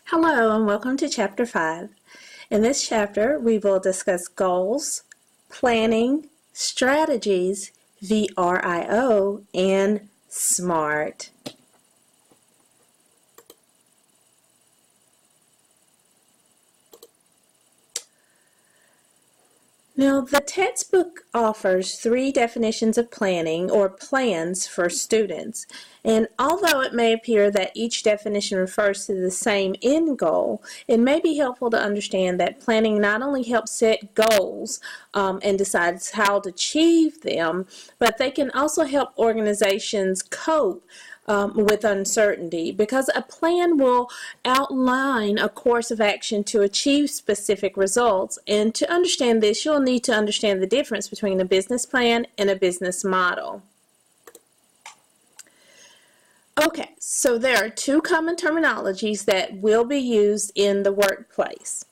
Hello and welcome to Chapter 5. In this chapter, we will discuss goals, planning, strategies, VRIO, and SMART. Now, the textbook offers 3 definitions of planning or plans for students. And although it may appear that each definition refers to the same end goal, it may be helpful to understand that planning not only helps set goals and decides how to achieve them, but they can also help organizations cope with uncertainty, because a plan will outline a course of action to achieve specific results. And to understand this, you'll need to understand the difference between a business plan and a business model. Okay, so there are 2 common terminologies that will be used in the workplace,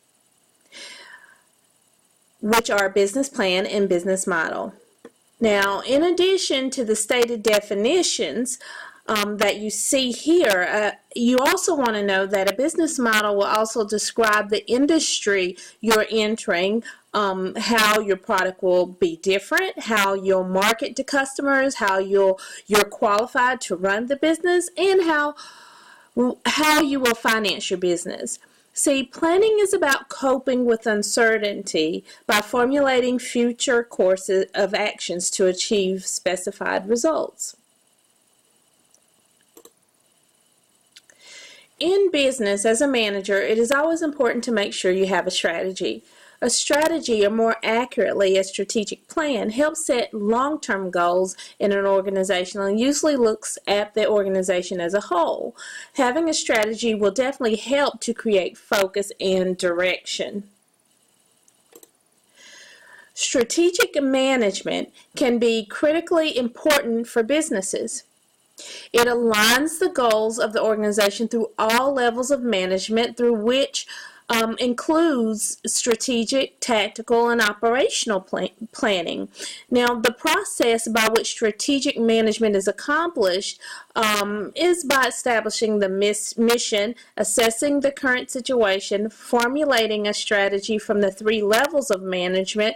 which are business plan and business model. Now, in addition to the stated definitions that you see here, you also want to know that a business model will also describe the industry you're entering, how your product will be different, how you'll market to customers, how you're qualified to run the business, and how you will finance your business. See, planning is about coping with uncertainty by formulating future courses of actions to achieve specified results. In business, as a manager, it is always important to make sure you have a strategy. A strategy, or more accurately, a strategic plan, helps set long-term goals in an organization and usually looks at the organization as a whole. Having a strategy will definitely help to create focus and direction. Strategic management can be critically important for businesses. It aligns the goals of the organization through all levels of management, through which includes strategic, tactical, and operational planning. Now, the process by which strategic management is accomplished is by establishing the mission, assessing the current situation, formulating a strategy from the 3 levels of management,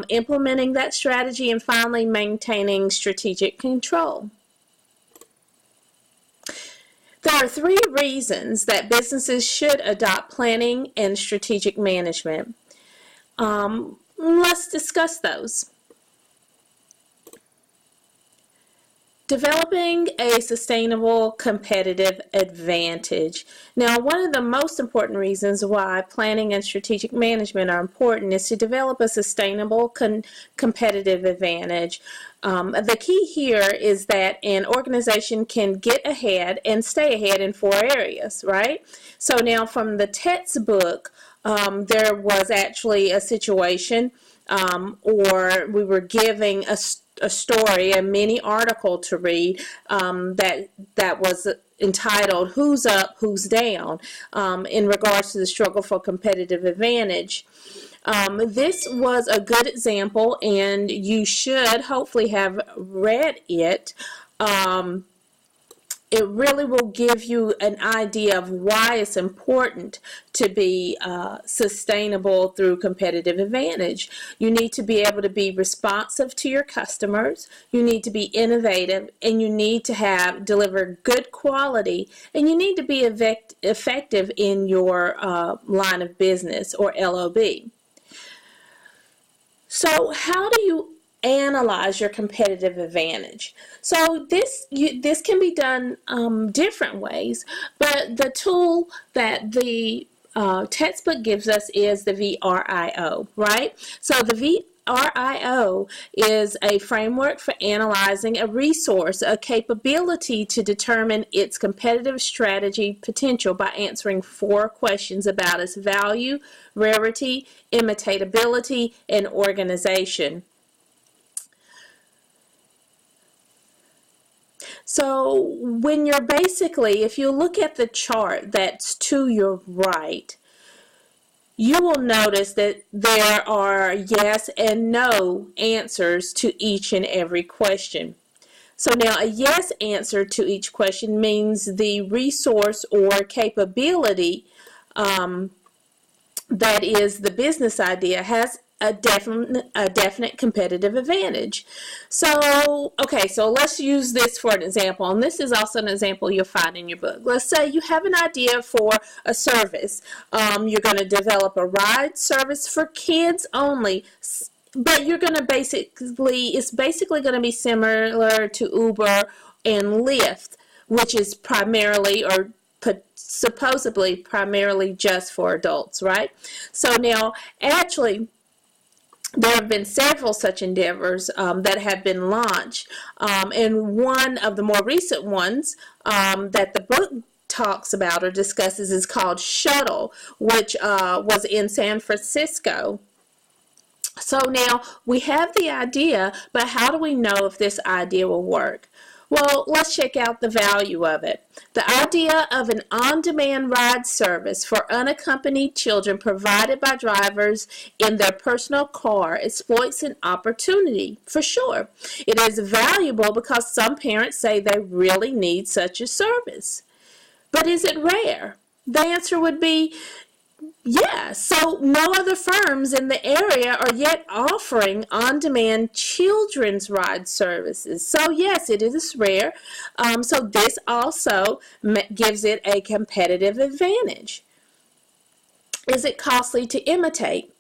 implementing that strategy, and finally maintaining strategic control. There are 3 reasons that businesses should adopt planning and strategic management. Let's discuss those. Developing a sustainable competitive advantage. Now, one of the most important reasons why planning and strategic management are important is to develop a sustainable competitive advantage. The key here is that an organization can get ahead and stay ahead in 4 areas, right? So now from the textbook, there was actually a situation or we were giving a story, a mini article to read that was entitled "Who's Up, Who's Down" in regards to the struggle for competitive advantage. This was a good example, and you should hopefully have read it. It really will give you an idea of why it's important to be sustainable through competitive advantage. You need to be able to be responsive to your customers, you need to be innovative, and you need to deliver good quality, and you need to be effective in your line of business, or LOB. So how do you analyze your competitive advantage? So this can be done different ways, but the tool that the textbook gives us is the VRIO, right? So the VRIO is a framework for analyzing a resource, a capability to determine its competitive strategy potential by answering 4 questions about its value, rarity, imitatability, and organization. So when you're if you look at the chart that's to your right, you will notice that there are yes and no answers to each and every question. So now a yes answer to each question means the resource or capability that is the business idea has a definite competitive advantage. So, okay, so let's use this for an example, and this is also an example you'll find in your book. Let's say you have an idea for a service. You're going to develop a ride service for kids only, but you're going to it's basically going to be similar to Uber and Lyft, which is primarily or supposedly primarily just for adults, right? So now, actually, there have been several such endeavors that have been launched, and one of the more recent ones that the book talks about or discusses is called Shuttle, which was in San Francisco. So now we have the idea, but how do we know if this idea will work? Well, let's check out the value of it. The idea of an on-demand ride service for unaccompanied children provided by drivers in their personal car exploits an opportunity, for sure. It is valuable because some parents say they really need such a service. But is it rare? The answer would be yeah, so no other firms in the area are yet offering on-demand children's ride services. So yes, it is rare. So this also gives it a competitive advantage. Is it costly to imitate?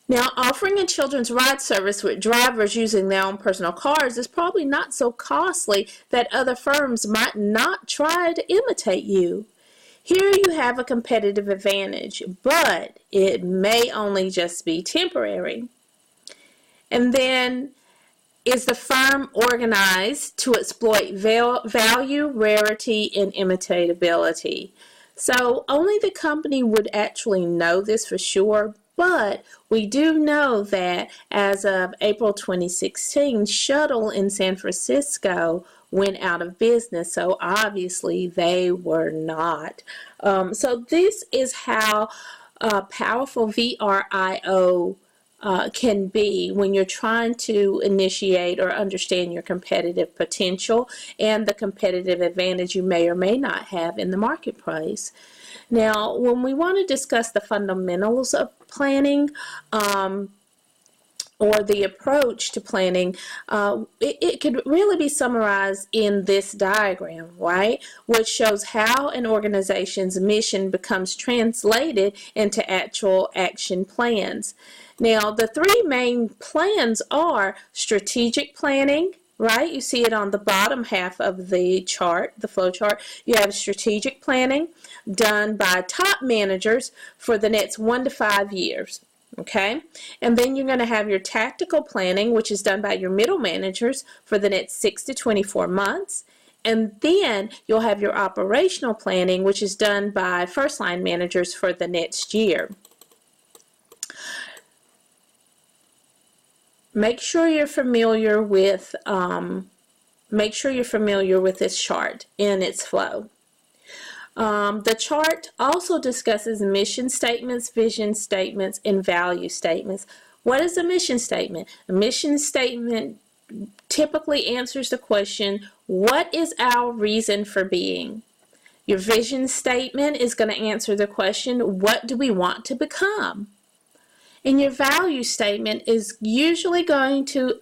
Now, offering a children's ride service with drivers using their own personal cars is probably not so costly that other firms might not try to imitate you. Here you have a competitive advantage, but it may only just be temporary. And then, is the firm organized to exploit value, rarity, and imitatability? So only the company would actually know this for sure, but we do know that as of April 2016, Shuttle in San Francisco went out of business, so obviously they were not. So this is how powerful VRIO can be when you're trying to initiate or understand your competitive potential and the competitive advantage you may or may not have in the marketplace. Now, when we want to discuss the fundamentals of planning, or the approach to planning, it could really be summarized in this diagram, right? Which shows how an organization's mission becomes translated into actual action plans. Now, the three main plans are strategic planning, right? You see it on the bottom half of the chart, the flow chart. You have strategic planning done by top managers for the next 1 to 5 years. Okay, and then you're going to have your tactical planning, which is done by your middle managers for the next 6 to 24 months. And then you'll have your operational planning, which is done by first line managers for the next year. Make sure you're familiar with this chart and its flow. The chart also discusses mission statements, vision statements, and value statements. What is a mission statement? A mission statement typically answers the question, what is our reason for being? Your vision statement is going to answer the question, what do we want to become? And your value statement is usually going to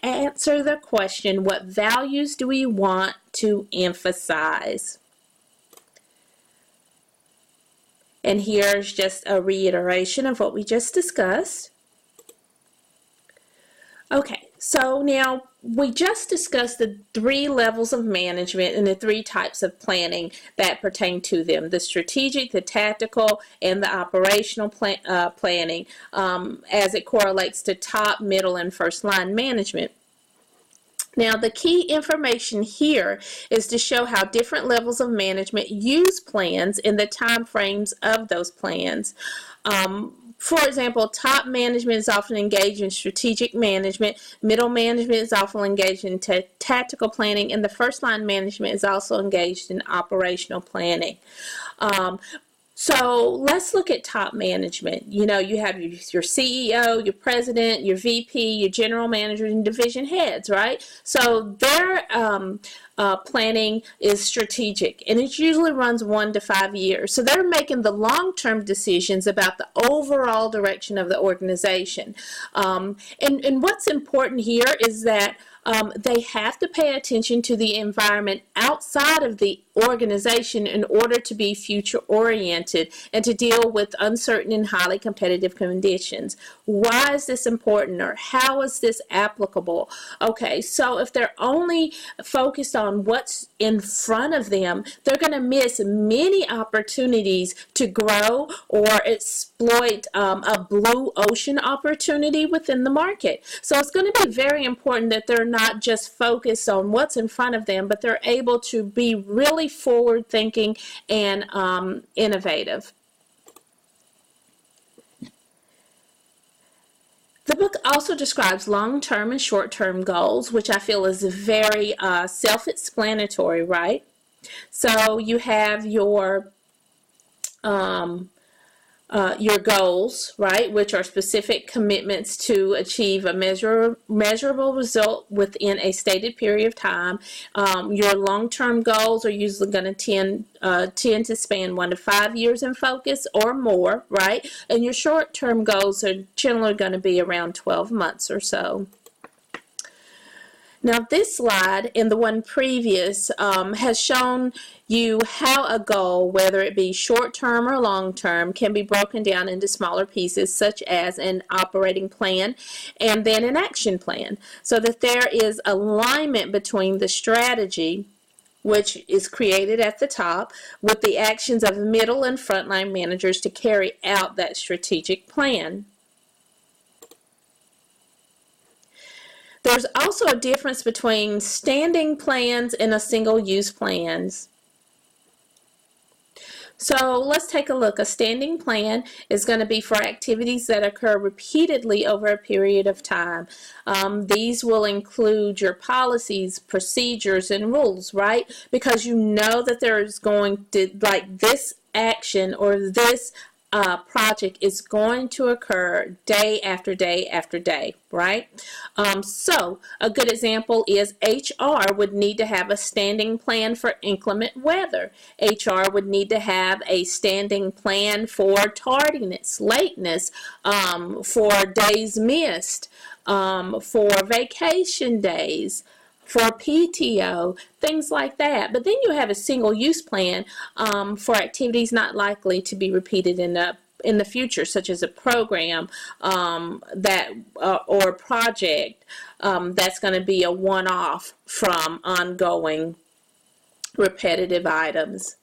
answer the question, what values do we want to emphasize? And here's just a reiteration of what we just discussed. Okay, so now we just discussed the 3 levels of management and the 3 types of planning that pertain to them, the strategic, the tactical, and the operational planning as it correlates to top, middle, and first line management. Now, the key information here is to show how different levels of management use plans in the time frames of those plans. For example, top management is often engaged in strategic management, middle management is often engaged in tactical planning, and the first line management is also engaged in operational planning. So let's look at top management. You know, you have your CEO, your president, your VP, your general manager, and division heads, right? So their planning is strategic, and it usually runs 1 to 5 years. So they're making the long-term decisions about the overall direction of the organization. And what's important here is that they have to pay attention to the environment outside of the organization in order to be future oriented and to deal with uncertain and highly competitive conditions. Why is this important, or how is this applicable? Okay, so if they're only focused on what's in front of them, they're going to miss many opportunities to grow or exploit a blue ocean opportunity within the market. So it's going to be very important that they're not just focused on what's in front of them, but they're able to be really forward thinking and innovative. The book also describes long-term and short-term goals, which I feel is very self-explanatory, right? So you have your goals, right, which are specific commitments to achieve a measurable result within a stated period of time. Your long-term goals are usually going to tend to span 1 to 5 years in focus or more, right? And your short-term goals are generally going to be around 12 months or so. Now this slide and the one previous has shown you how a goal, whether it be short-term or long-term, can be broken down into smaller pieces, such as an operating plan and then an action plan, so that there is alignment between the strategy, which is created at the top, with the actions of middle and frontline managers to carry out that strategic plan. There's also a difference between standing plans and a single-use plans. So let's take a look. A standing plan is going to be for activities that occur repeatedly over a period of time. These will include your policies, procedures, and rules, right? Because you know that there is going to, like, this action or this project is going to occur day after day after day, right? So a good example is HR would need to have a standing plan for inclement weather. HR would need to have a standing plan for tardiness, lateness, for days missed, for vacation days, for PTO, things like that. But then you have a single-use plan for activities not likely to be repeated in the future, such as a program or a project that's going to be a one-off from ongoing repetitive items.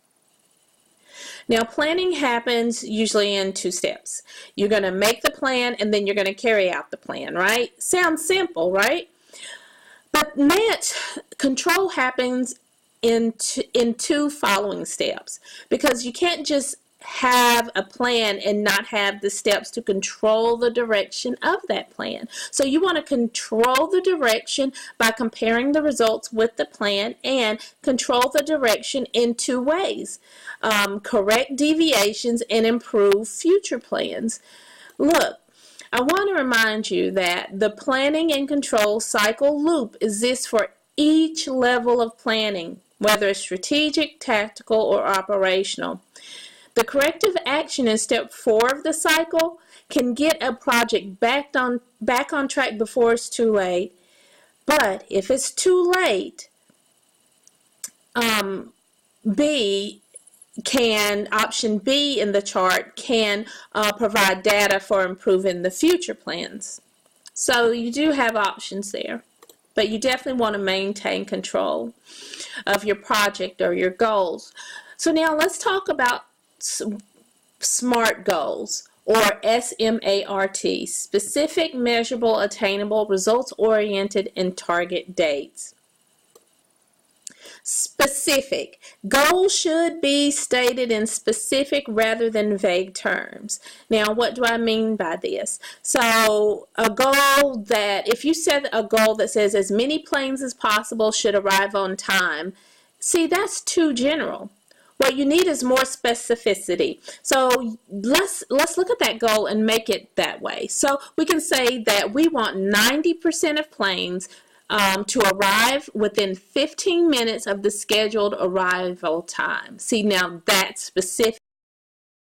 Now, planning happens usually in 2 steps. You're going to make the plan, and then you're going to carry out the plan, right? Sounds simple, right? But control happens in 2 following steps, because you can't just have a plan and not have the steps to control the direction of that plan. So you want to control the direction by comparing the results with the plan, and control the direction in 2 ways. Correct deviations and improve future plans. Look, I want to remind you that the planning and control cycle loop exists for each level of planning, whether it's strategic, tactical, or operational. The corrective action in step 4 of the cycle can get a project back on track before it's too late. But if it's too late, option B in the chart can provide data for improving the future plans. So you do have options there, but you definitely want to maintain control of your project or your goals. So now let's talk about SMART goals, or SMART, specific, measurable, attainable, results-oriented, and target dates. Specific. Goals should be stated in specific rather than vague terms. Now, what do I mean by this? So, a goal that, if you set a goal that says as many planes as possible should arrive on time, see, that's too general. What you need is more specificity. So let's look at that goal and make it that way. So we can say that we want 90% of planes to arrive within 15 minutes of the scheduled arrival time. See, now that's specific.